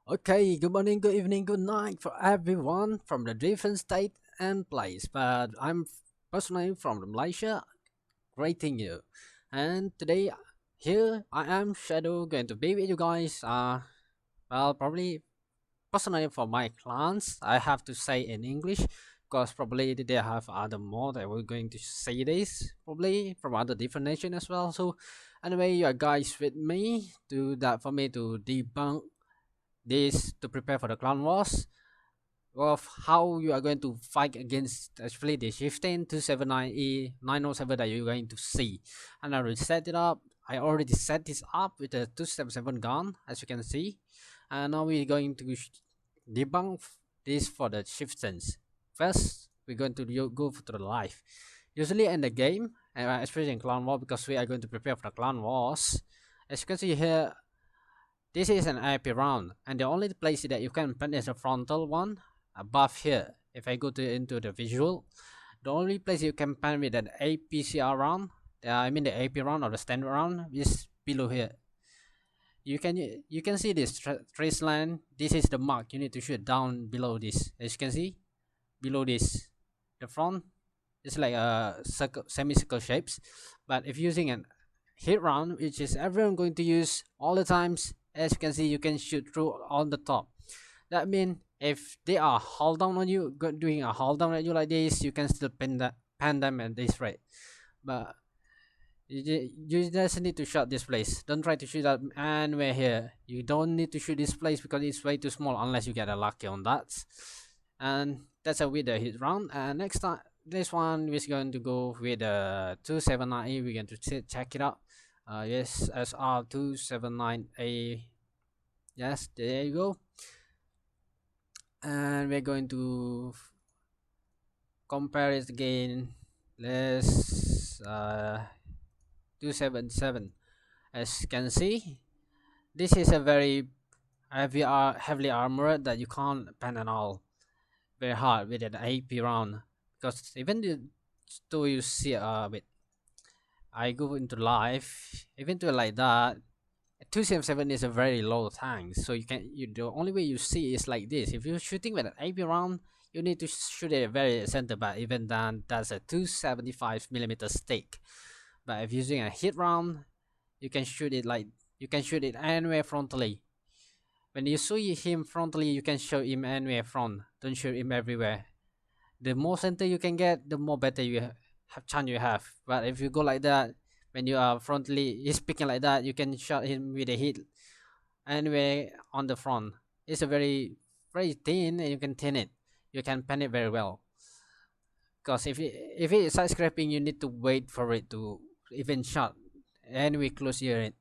Okay, good morning, good evening, good night for everyone from the different state and place. But I'm personally from Malaysia, greeting you. And today, here I am, Shadow, going to be with you guys. Probably personally for my clans, I have to say in English because probably they have other more that we're going to say this probably from other different nation as well. So anyway, you are guys with me to that for me to debunk this to prepare for the clan wars of how you are going to fight against actually the chieftain 279E 907 that you're going to see. And I already set it up. I already set this up with a 277 gun, as you can see. And now we're going to debunk this for the chieftains. First, we're going to go to the live. Usually in the game, especially in clan war, because we are going to prepare for the clan wars. As you can see here, this is an IP round, and the only place that you can pen is the frontal one above here. If I go to into the visual, the only place you can pen with an APCR round, I mean the AP round or the standard round, is below here. You can see this trace line. This is the mark you need to shoot down below this. As you can see, below this, the front is like a circle, semicircle shapes. But if using an hit round, which is everyone going to use all the times, as you can see, you can shoot through on the top. That means if they are hold down on you, doing a hold down at you like this, you can still pan them at this rate. But you just need to shot this place. Don't try to shoot that anywhere here. You don't need to shoot this place because it's way too small unless you get a lucky on that. And that's a with the hit round. And next time, this one is going to go with the 279A. We're going to check it out. Yes, SR279A. Yes, there you go. And we're going to compare it again. Let's 277. As you can see, this is a very heavily armored that you can't pen at all. Very hard with an AP round because even though you see with I go into live, even to like that, 277 is a very low tank, so the only way you see is like this. If you're shooting with an AP round, you need to shoot it very center, but even then that's a 275mm stick. But if using a hit round, you can shoot it anywhere frontally. When you see him frontally, you can shoot him anywhere front. Don't shoot him everywhere. The more center you can get, the more better have chance you have. But if you go like that, when you are frontally, he's picking like that, you can shot him with a hit anywhere on the front. It's a very thin, and you can thin it. You can pen it very well. Because if it is side scraping, you need to wait for it to even shot anyway close here.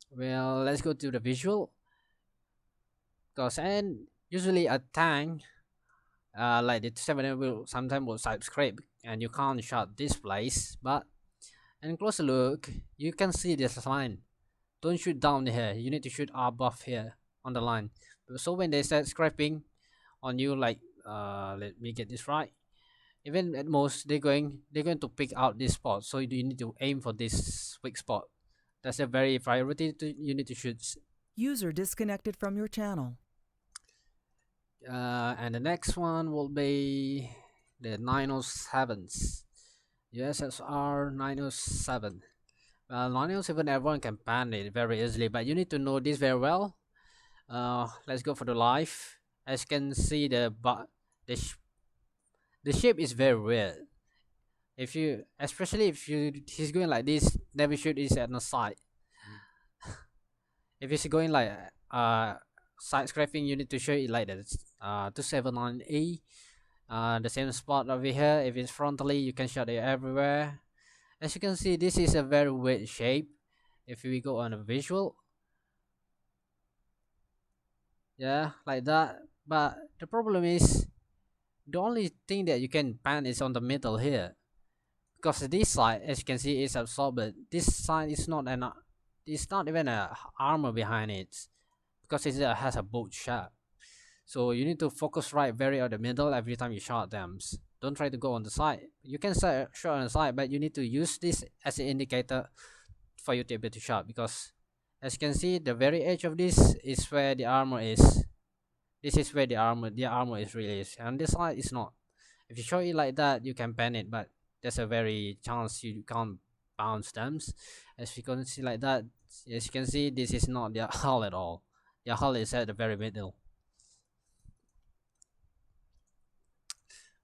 Well, let's go to the visual. Because and usually a tank like the 7 will sometimes will side scrape and you can't shot this place, but in closer look you can see this line. Don't shoot down here, you need to shoot above here on the line. So when they start scraping on you, like let me get this right, even at most they're going to pick out this spot, so you need to aim for this weak spot. That's a very priority you need to shoot. User disconnected from your channel. And the next one will be the 907s. USSR 907. Well, 907 everyone can pan it very easily, but you need to know this very well. Let's go for the live. As you can see, the shape is very weird. If you, especially if he's going like this, never shoot is at the side. If he's going like side scraping, you need to show it like this. 279E. The same spot over here. If it's frontally, you can shot it everywhere. As you can see, this is a very weird shape. If we go on a visual, yeah, like that. But the problem is, the only thing that you can pan is on the middle here, because this side, as you can see, is absorbed. This side is not it's not even a armor behind it, because it has a bolt shot. So you need to focus right very on the middle every time you shot them. Don't try to go on the side. You can shot on the side, but you need to use this as an indicator for you to be able to shot, because As you can see, the very edge of this is where the armor is. This is where the armor is released, and this side is not. If you show it like that, you can ban it, but there's a very chance you can't bounce them. As you can see like that, as you can see, this is not their hull at all. Their hull is at the very middle.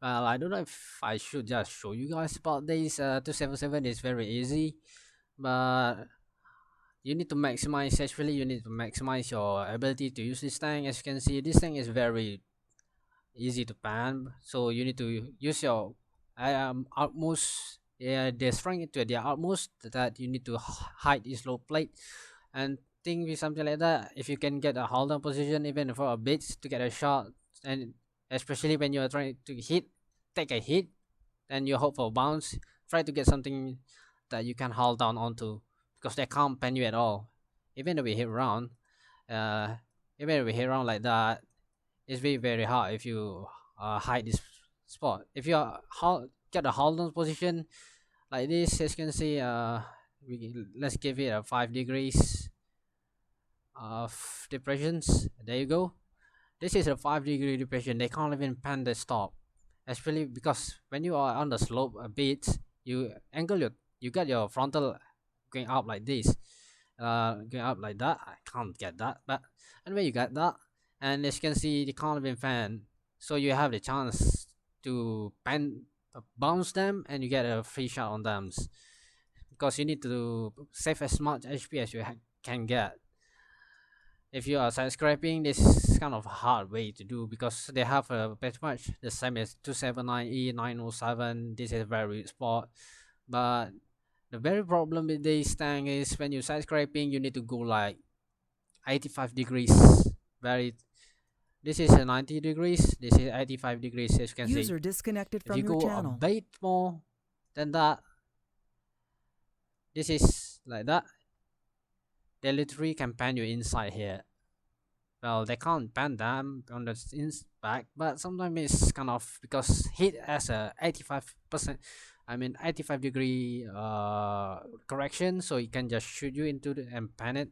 Well, I don't know if I should just show you guys about this. 277 is very easy, but you need to maximize. Actually, you need to maximize your ability to use this tank. As you can see, this tank is very easy to ban, so you need to use your utmost, yeah, the strength to the utmost, that you need to hide this low plate and think with something like that. If you can get a hold on position even for a bit to get a shot, and especially when you are trying to take a hit and you hope for a bounce, try to get something that you can hold down onto, because they can't ban you at all. Even if we hit round, uh even if we hit round like that, it's very hard if you hide this spot. If you get a hold on position like this, as you can see, let's give it a 5 degrees of depressions. There you go. This is a 5-degree depression. They can't even pan the stop, especially because when you are on the slope a bit, you get your frontal going up like this, going up like that. I can't get that, but anyway, you get that. And as you can see, they can't even fan, so you have the chance to bounce them, and you get a free shot on them, because you need to save as much HP as you can get. If you are side scraping, this is kind of a hard way to do, because they have pretty much the same as 279E 907. This is very weak spot, but the very problem with this tank is when you side scraping, you need to go like 85 degrees. This is a 90 degrees, this is 85 degrees, as you can see. User disconnected If you from your go a channel. bit more than that, this is like that, they literally can pan you inside here. Well, they can't pan them on the back, but sometimes it's kind of, because hit has a 85%, 85 degree correction, so it can just shoot you into the and pan it.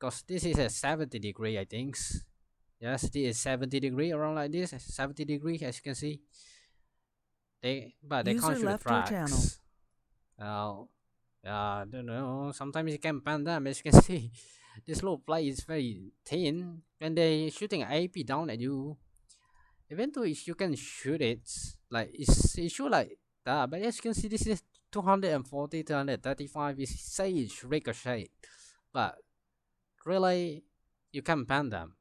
Because this is a 70 degree, I think. Yes, this is 70 degree, around like this, 70 degree, as you can see. But they User can't shoot the left your channel. tracks. Well, I don't know. Sometimes you can pan them, as you can see. This low plate is very thin. When they shooting an AP down at you, even though you can shoot it, like it shoot like that, but as you can see, this is 240, 235. It says ricochet, but really, you can pan them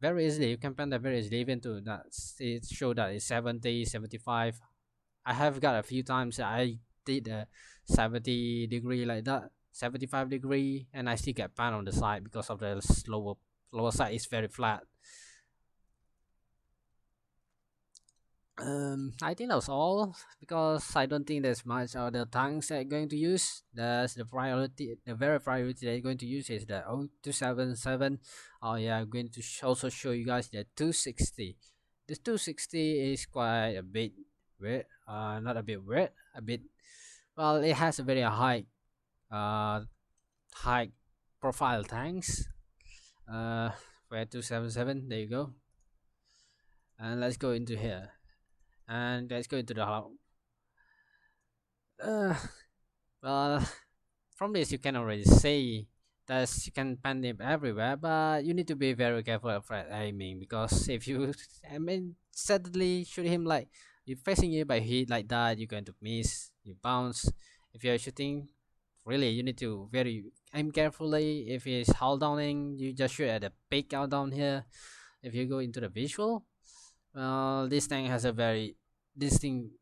very easily. You can pan them very easily, even to that it show that it's 70, 75. I have got a few times I did a 70 degree like that, 75 degree, and I still get pan on the side because of the lower side is very flat. I think that's all, because I don't think there's much other tanks that I'm going to use. That's the priority. The very priority that I'm going to use is the 0277. Oh yeah, I'm going to also show you guys the 260. This 260 is quite a bit weird. Not a bit weird. A bit. Well, it has a very uh, high profile tanks. Where 277. There you go. And let's go into here. And let's go into the well, from this you can already say that you can pan them everywhere, but you need to be very careful of aiming, because if you suddenly shoot him like you're facing you by hit like that, you're going to miss, you bounce. If you're shooting, really you need to very aim carefully. If he's hold downing, you just shoot at the peak out down here. If you go into the visual, this thing has a very distinct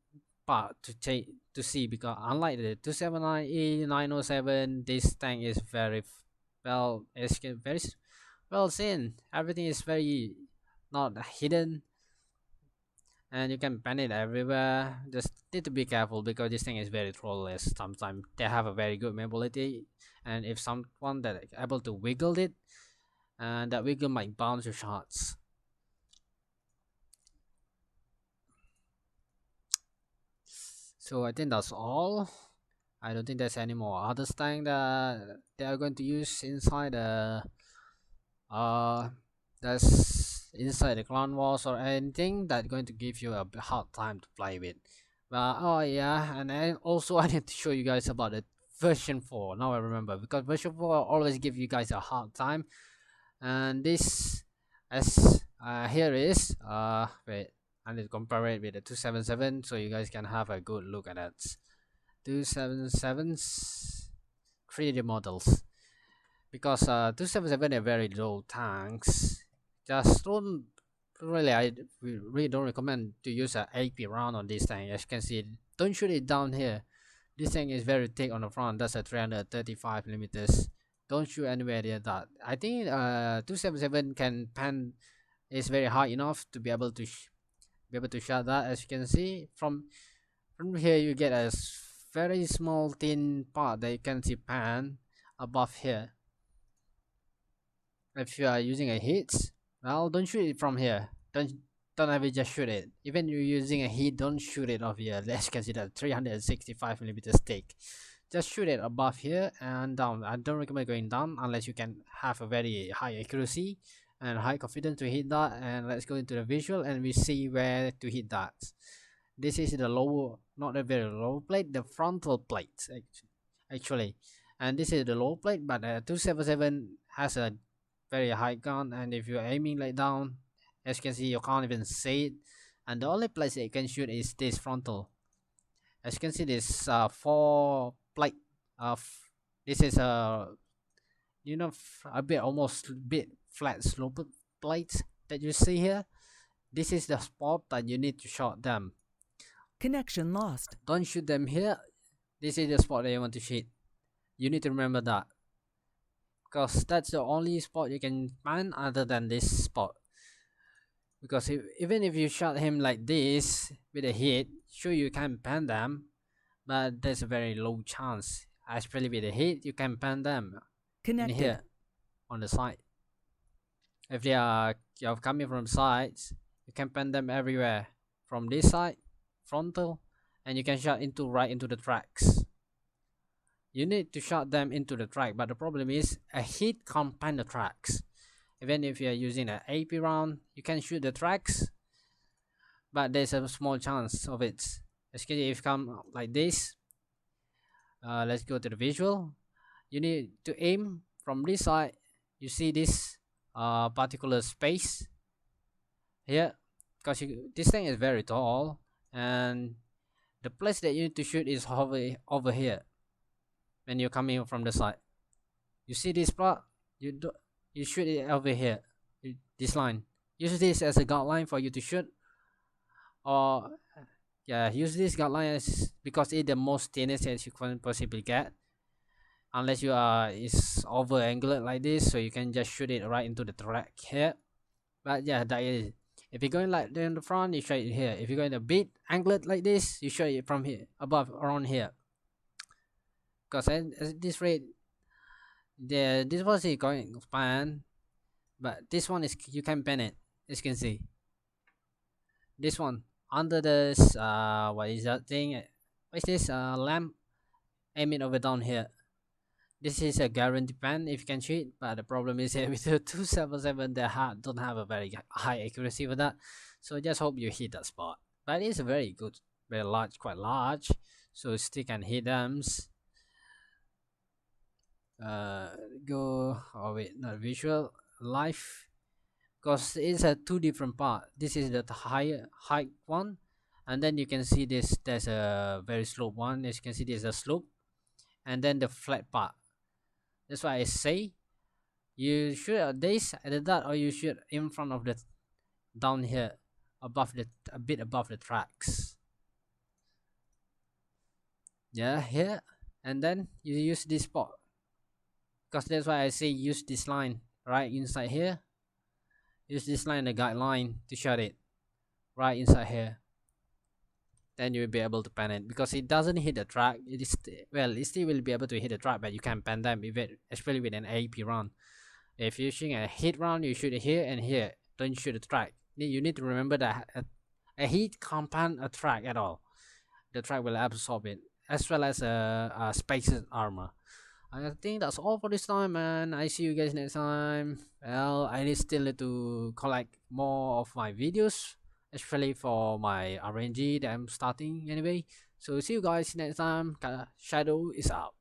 part to see, because unlike the 279E 907, this tank is very well, it's very well seen. Everything is very not hidden, and you can ban it everywhere. Just need to be careful, because this thing is very trollless. Sometimes they have a very good mobility, and if someone that is able to wiggle it, and that wiggle might bounce your shots. So I think that's all. I don't think there's any more other thing that they are going to use inside the uh that's inside the clan wars or anything that going to give you a hard time to play with. But oh yeah, and then also I need to show you guys about the version 4. Now I remember, because version 4 always give you guys a hard time. And this, as here is wait, I need to compare it with the 277 so you guys can have a good look at that. 277's 3D models, because 277 are very low tanks. Just don't really, we really don't recommend to use a AP round on this thing. As you can see, don't shoot it down here. This thing is very thick on the front. That's a 335 millimeters. Don't shoot anywhere near that. I think 277 can pan is very high enough to be able to shot that. As you can see from here, you get a very small thin part that you can see pan above here. If you are using a hit, well, don't shoot it from here. Don't ever just shoot it. Even you're using a heat, don't shoot it off here. Let's consider 365 millimeters thick. Just shoot it above here and down. I don't recommend going down unless you can have a very high accuracy and high confidence to hit that. And let's go into the visual and we see where to hit that. This is the lower, not the very low plate, the frontal plate actually. And this is the low plate, but 277 has a very high gun, and if you're aiming like down, as you can see, you can't even see it. And the only place that you can shoot is this frontal. As you can see, this 4 plate of this is a a bit almost bit flat sloped plate that you see here. This is the spot that you need to shot them. Connection lost. Don't shoot them here. This is the spot that you want to shoot. You need to remember that, because that's the only spot you can find other than this spot. Because even if you shot him like this with a hit, sure you can pan them, but there's a very low chance. Especially with a hit, you can pan them in Connected. here on the side. If they are you're coming from sides, you can pan them everywhere. From this side, frontal, and you can shot right into the tracks. You need to shot them into the track, but the problem is a hit can't pan the tracks. Even if you are using an AP round, you can shoot the tracks, but there's a small chance of it. Especially if you come like this. Let's go to the visual. You need to aim from this side. You see this particular space here, because this thing is very tall, and the place that you need to shoot is over here. When you're coming from the side, you see this part, you shoot it over here, this line. Use this as a guideline for you to shoot, or yeah, use this guideline as, because it's the most thinnest that you can possibly get, unless you are is over angled like this, so you can just shoot it right into the track here. But yeah, that is, if you're going like in the front, you shoot it here. If you're going a bit angled like this, you shoot it from here above, around here. Because at this rate, this was going to pan, but this one is, you can pan it, as you can see. This one under this what is that thing? What is this lamp? Aim it over down here. This is a guaranteed pan if you can shoot, but the problem is with the 277 they don't have a very high accuracy with that. So just hope you hit that spot. But it's a very good, very large, quite large, so still can hit them. Go, oh wait, not visual, live, because it's a two different part. This is the higher height one, and then you can see this, there's a very slope one. As you can see, there's a slope, and then the flat part. That's why I say you shoot at this, at that, or you shoot in front of the, down here, above the, a bit above the tracks. Yeah, here, and then you use this spot, because that's why I say use this line right inside here. Use this line, the guideline, to shot it right inside here. Then you will be able to pan it, because it doesn't hit the track. It is, well, it still will be able to hit the track, but you can pan them, especially with an AP round. If you're shooting a hit round, you shoot it here and here. Don't shoot the track. You need to remember that a hit can't pan a track at all. The track will absorb it. as well as a space armor. I think that's all for this time, and I see you guys next time. Well, still need to collect more of my videos, especially for my RNG that I'm starting anyway. So see you guys next time. Shadow is out.